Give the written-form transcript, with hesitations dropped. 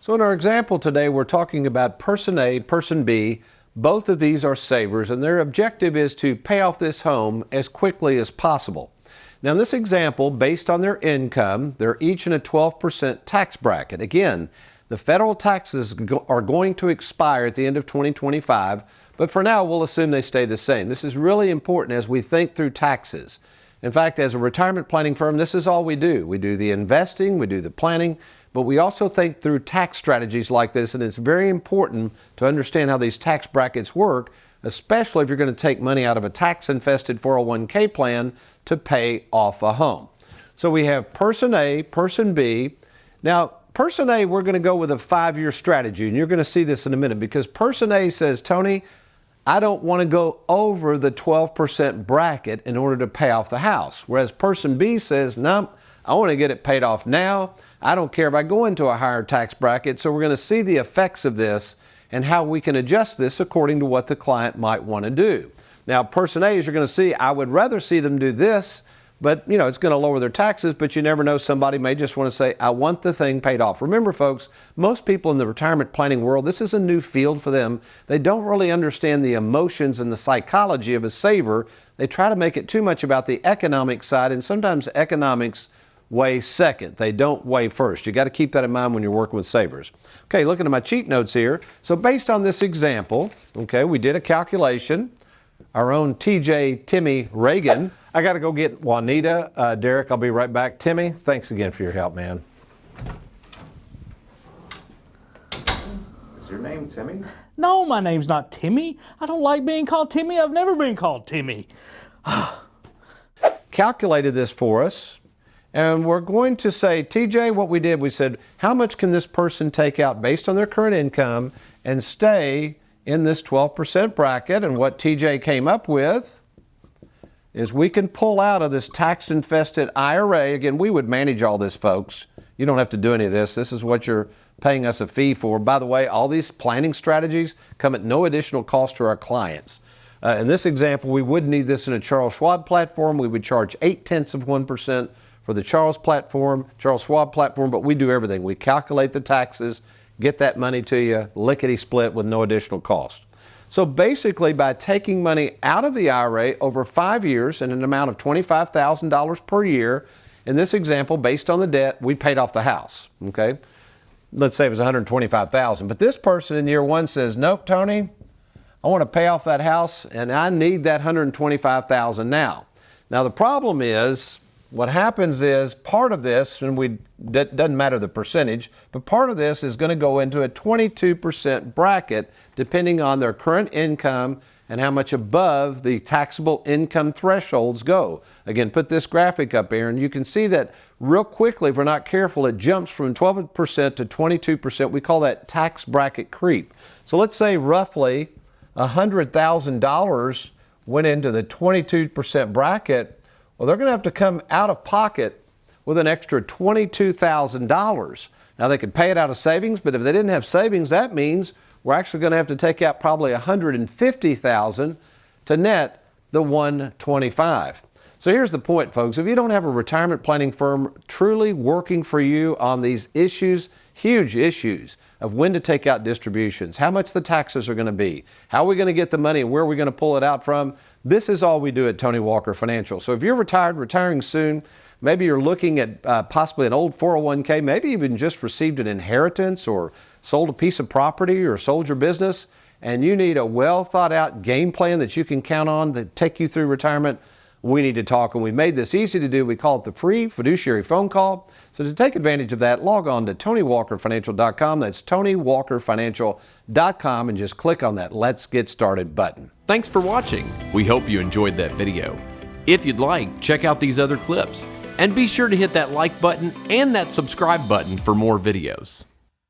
So in our example today, we're talking about person A, person B. Both of these are savers, and their objective is to pay off this home as quickly as possible. Now in this example, based on their income, they're each in a 12% tax bracket. Again, the federal taxes are going to expire at the end of 2025, but for now we'll assume they stay the same. This is really important as we think through taxes. In fact, as a retirement planning firm, this is all we do. We do the investing, we do the planning, but we also think through tax strategies like this, and it's very important to understand how these tax brackets work, especially if you're going to take money out of a tax-infested 401k plan to pay off a home. So we have person A, person B. Now, person A, we're going to go with a 5-year strategy, and you're going to see this in a minute, because person A says, Tony, I don't want to go over the 12% bracket in order to pay off the house. Whereas person B says, no, I want to get it paid off now. I don't care if I go into a higher tax bracket. So we're going to see the effects of this and how we can adjust this according to what the client might want to do. Now, person A, as you're going to see, I would rather see them do this, but it's going to lower their taxes, but you never know, somebody may just want to say, I want the thing paid off. Remember, folks, most people in the retirement planning world, this is a new field for them. They don't really understand the emotions and the psychology of a saver. They try to make it too much about the economic side, and sometimes economics weigh second. They don't weigh first. You got to keep that in mind when you're working with savers. Okay, looking at my cheat notes here. So based on this example, okay, we did a calculation. Our own TJ Timmy Reagan. I got to go get Juanita. Derek, I'll be right back. Timmy, thanks again for your help, man. Is your name Timmy? No, my name's not Timmy. I don't like being called Timmy. I've never been called Timmy. Calculated this for us, and we're going to say, TJ, what we did, we said, how much can this person take out based on their current income and stay in this 12% bracket? And what TJ came up with is we can pull out of this tax-infested IRA. Again, we would manage all this, folks. You don't have to do any of this. This is what you're paying us a fee for. By the way, all these planning strategies come at no additional cost to our clients. In this example, we would need this in a Charles Schwab platform. We would charge 0.8% for the Charles Schwab platform, but we do everything. We calculate the taxes, get that money to you, lickety-split with no additional cost. So basically, by taking money out of the IRA over 5 years in an amount of $25,000 per year, in this example, based on the debt, we paid off the house, okay? Let's say it was $125,000. But this person in year one says, nope, Tony, I want to pay off that house, and I need that $125,000 now. Now, the problem is, what happens is part of this, and doesn't matter the percentage, but part of this is going to go into a 22% bracket depending on their current income and how much above the taxable income thresholds go. Again, put this graphic up here, and you can see that real quickly, if we're not careful, it jumps from 12% to 22%. We call that tax bracket creep. So let's say roughly $100,000 went into the 22% bracket. Well, they're going to have to come out of pocket with an extra $22,000. Now, they could pay it out of savings, but if they didn't have savings, that means we're actually going to have to take out probably $150,000 to net the $125,000. So here's the point, folks. If you don't have a retirement planning firm truly working for you on these issues, huge issues of when to take out distributions, how much the taxes are going to be, how are we going to get the money, and where are we going to pull it out from, this is all we do at Tony Walker Financial. So if you're retiring soon, maybe you're looking at possibly an old 401k, maybe even just received an inheritance or sold a piece of property or sold your business, and you need a well thought out game plan that you can count on to take you through retirement, we need to talk. And we made this easy to do. We call it the free fiduciary phone call. So to take advantage of that, log on to TonyWalkerFinancial.com. That's TonyWalkerFinancial.com, and just click on that Let's Get Started button. Thanks for watching. We hope you enjoyed that video. If you'd like, check out these other clips. And be sure to hit that like button and that subscribe button for more videos.